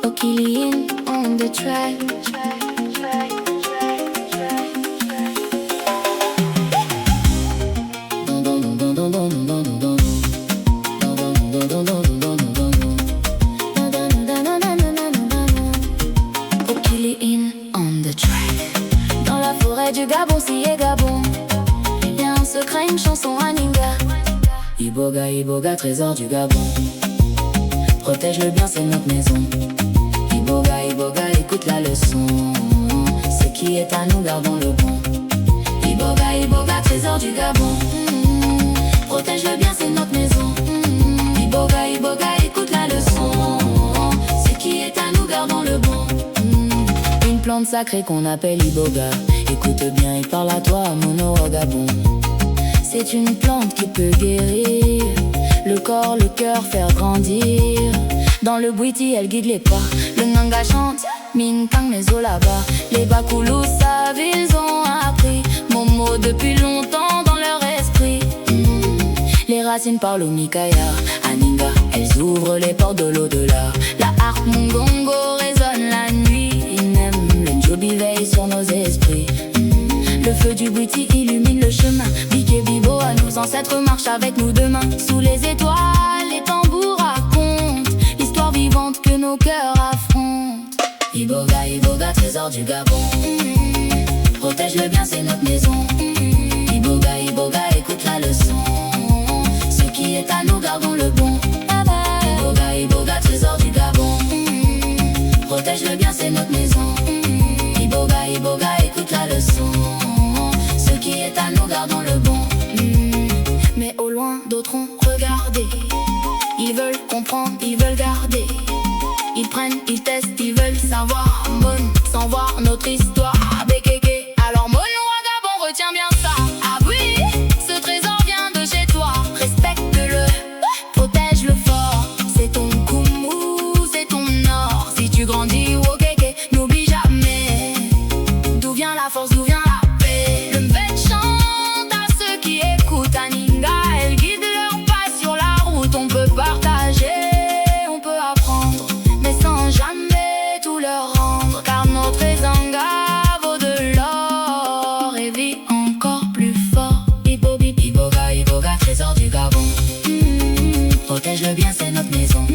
Okiliin on the track. Okiliin on the track. Dans la forêt du Gabon, si est Gabon, y'a un secret, une chanson à Ninga. Iboga, Iboga, trésor du Gabon. Protège-le bien, c'est notre maison. Iboga, Iboga, écoute la leçon. Ce qui est à nous, gardons le bon. Iboga, Iboga, trésor du Gabon. Protège-le bien, c'est notre maison. Iboga, Iboga, écoute la leçon. Ce qui est à nous, gardons le bon. Une plante sacrée qu'on appelle Iboga. Écoute bien, il parle à toi, Mono au Gabon. C'est une plante qui peut guérir le corps, le cœur, faire grandir. Dans le Bwiti, elle guide les pas. Le Nanga chante, Mintang les eaux là-bas. Les Bakoulous savent, ils ont appris Momo depuis longtemps dans leur esprit. Les racines parlent au Mikaya, à Ninga, elles ouvrent les portes de l'au-delà. La harpe Mungongo résonne la nuit. Inem, le Njobi veille sur nos esprits. Le feu du Bwiti illumine le chemin. Bike Bibo, à nos ancêtres marchent avec nous demain. Sous les étoiles, les tambours racontent l'histoire vivante que nos cœurs affrontent. Iboga, Iboga, trésor du Gabon. Protège-le bien, c'est notre maison. Iboga, Iboga, écoute la leçon. Ce qui est à nous, gardons le bon. Iboga, Iboga, trésor du Gabon. Protège-le bien, c'est notre maison. Iboga, Iboga, écoute la leçon. Ce qui est à nous, gardons le bon. Mais au loin, d'autres ont regardé. Ils veulent comprendre, ils veulent garder. Ils prennent, ils testent, ils veulent savoir. Bonne, sans voir notre histoire. Békéké, alors Mono à Gabon, retiens bien ça. Ah oui, ce trésor vient de chez toi. Respecte-le, protège-le fort. C'est ton Koumou, c'est ton or. Si tu grandis, Wokeke, n'oublie jamais d'où vient la force, d'où vient la paix. Le Mbet chante à ceux qui écoutent. À Ninga, elle guide leur pas sur la route. On peut partager, on peut apprendre, mais sans jamais tout leur rendre. Car notre Ezanga vaut de l'or et vit encore plus fort. Iboga, Iboga, trésor du Gabon. Protège-le bien, c'est notre maison.